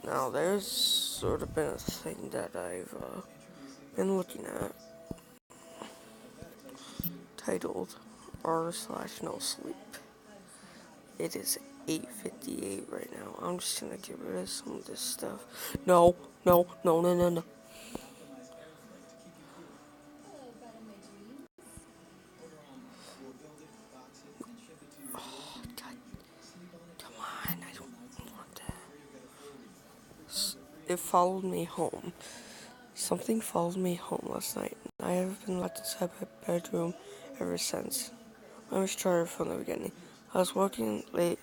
Now, there's sort of been a thing that I've been looking at titled r/no sleep. It is 8:58 right now. I'm just gonna get rid of some of this stuff. No, no, no, no, no, no. Oh, God, come on, I don't want that. It followed me home. Something followed me home last night. I have been locked inside my bedroom ever since. Let me start from the beginning. I was working the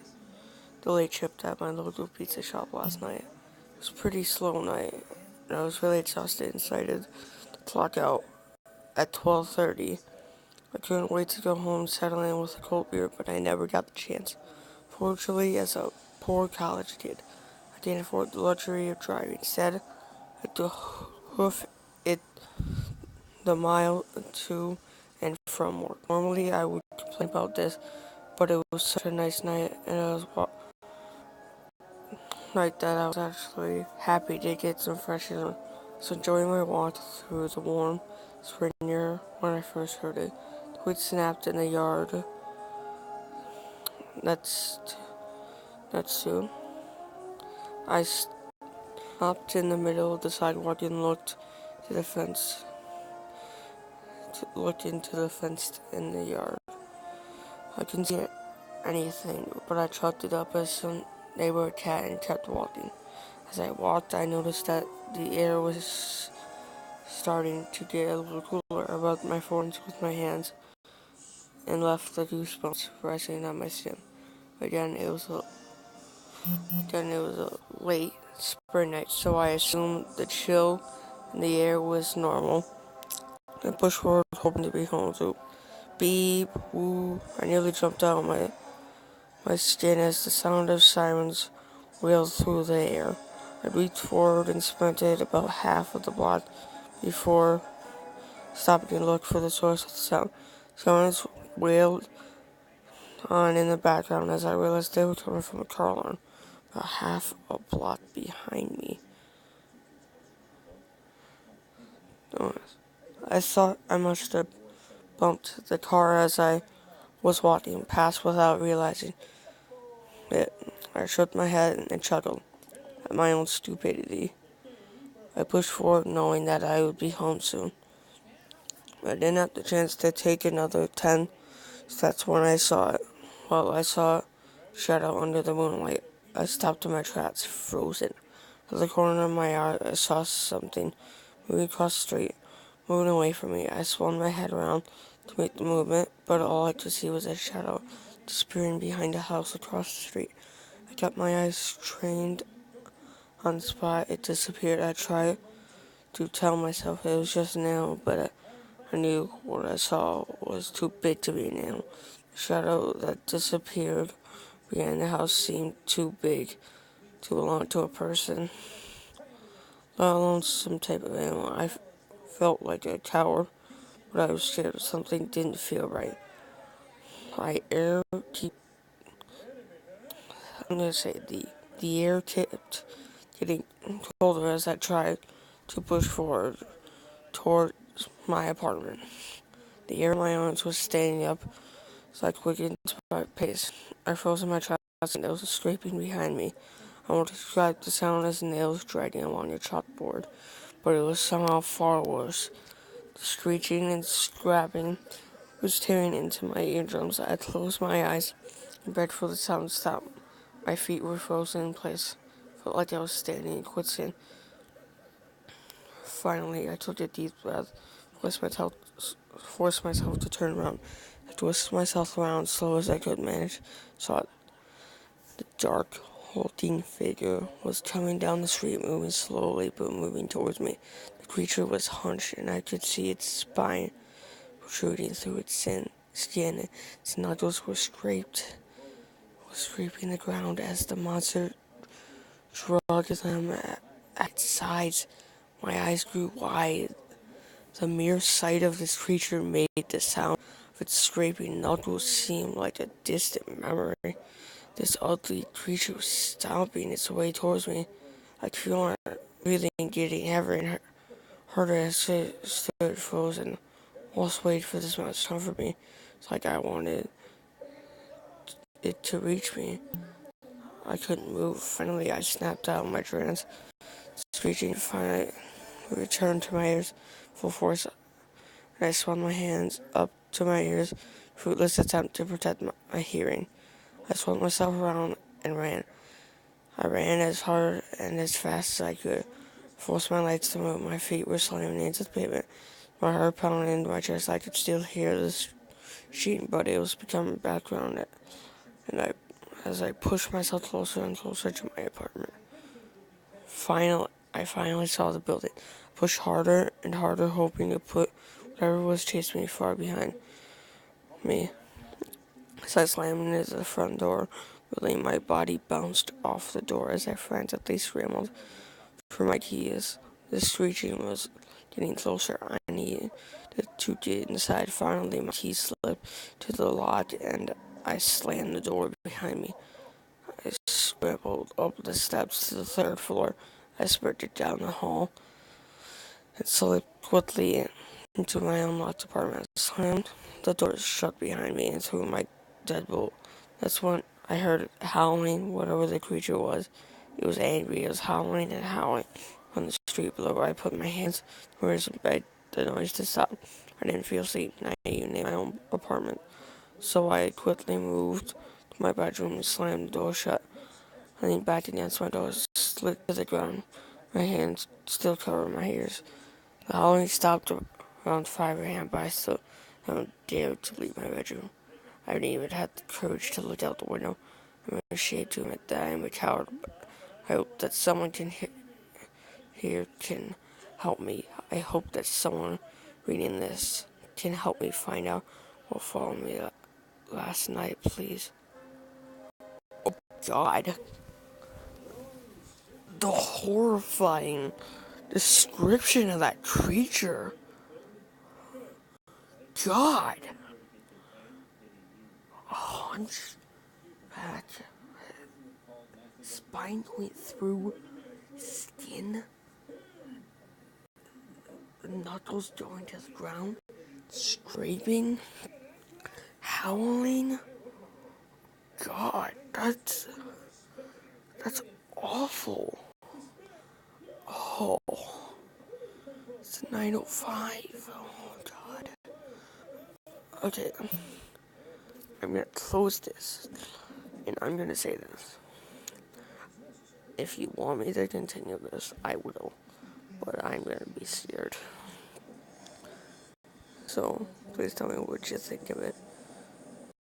late shift at my local pizza shop last night. It was a pretty slow night, and I was really exhausted and excited to clock out at 12:30. I couldn't wait to go home, settle in with a cold beer, but I never got the chance. Fortunately, as a poor college kid, I didn't afford the luxury of driving. Instead, I had to hoof it the mile to and from work. Normally, I would complain about this, but it was such a nice night, and I was like that I was actually happy to get some fresh air. I was enjoying my walk through the warm spring air when I first heard it. The wind snapped in the yard. That's soon. I stopped in the middle of the sidewalk and looked to the fence. Looked into the fence in the yard. I couldn't see anything, but I chalked it up as some neighborhood cat and kept walking. As I walked, I noticed that the air was starting to get a little cooler. I rubbed my forearms with my hands and left the goosebumps rising on my skin. Again, it was a late spring night, so I assumed the chill in the air was normal. I pushed forward, hoping to be home. So, beep, woo! I nearly jumped out of my skin as the sound of sirens wailed through the air. I reached forward and sprinted about half of the block before stopping to look for the source of the sound. Sirens wailed on in the background as I realized they were coming from a car alarm about half a block behind me. I thought I must have bumped the car as I was walking past without realizing it. I shook my head and chuckled at my own stupidity. I pushed forward knowing that I would be home soon. I didn't have the chance to take another 10 steps when I saw it. Well, I saw a shadow under the moonlight. I stopped in my tracks, frozen. At the corner of my eye, I saw something moving across the street, moving away from me. I swung my head around to make the movement, but all I could see was a shadow disappearing behind a house across the street. I kept my eyes trained on the spot. It disappeared. I tried to tell myself it was just an animal, but I knew what I saw was too big to be an animal. The shadow that disappeared behind the house seemed too big to belong to a person, let alone some type of animal. I felt like a coward, but I was scared something didn't feel right. My air keep I'm gonna say the air kept getting colder as I tried to push forward towards my apartment. The air in my arms was standing up, so I quickened my pace. I froze in my tracks and there was a scraping behind me. I won't describe the sound as nails dragging along your chalkboard, but it was somehow far worse. The screeching and scrapping was tearing into my eardrums. I closed my eyes and begged for the sound to stop. My feet were frozen in place. Felt like I was standing in quicksand. Finally, I took a deep breath, forced myself to turn around. I twisted myself around as slow as I could manage. Saw the dark, halting figure was coming down the street, moving slowly but moving towards me. The creature was hunched, and I could see its spine protruding through its skin. Its knuckles were scraping the ground as the monster dragged them at its sides. My eyes grew wide. The mere sight of this creature made the sound of its scraping knuckles seem like a distant memory. This ugly creature was stomping its way towards me. I feel my breathing getting heavier and harder as I stood frozen. Whilst waiting for this much time for me, it's like I wanted it to reach me. I couldn't move. Finally, I snapped out of my trance, screeching. Finally, returned to my ears full force, and I swung my hands up to my ears, fruitless attempt to protect my hearing. I swung myself around and ran. I ran as hard and as fast as I could, forced my legs to move. My feet were slamming into the pavement, my heart pounding into my chest. I could still hear the sheet, but it was becoming background, and as I pushed myself closer and closer to my apartment. I finally saw the building. Pushed harder and harder, hoping to put whatever was chasing me far behind me. As I slammed into the front door, really my body bounced off the door as I frantically scrambled for my keys. The screeching was getting closer. I needed to get inside. Finally, my keys slipped to the lock, and I slammed the door behind me. I scrambled up the steps to the third floor. I sprinted down the hall and slipped quickly into my unlocked apartment. I slammed the door shut behind me and threw my deadbolt. That's when I heard howling, whatever the creature was. It was angry. It was howling and howling on the street below. I put my hands where his bed, the noise to stop. I didn't feel safe, not even in my own apartment. So I quickly moved to my bedroom and slammed the door shut. I leaned back against my door, slid to the ground, my hands still covered my ears. The howling stopped around 5 a.m., but I still haven't dared to leave my bedroom. I haven't even had the courage to look out the window. I'm ashamed to admit that I am a coward, but I hope that someone here can help me. I hope that someone reading this can help me find out what followed me last night, please. Oh, God. The horrifying description of that creature. God. A hunchback, spine going through skin, knuckles going to the ground, scraping, howling. God, that's awful. Oh, it's 9:05. Oh, God. Okay, I'm gonna close this, and I'm gonna say this. If you want me to continue this, I will, but I'm gonna be scared. So, please tell me what you think of it.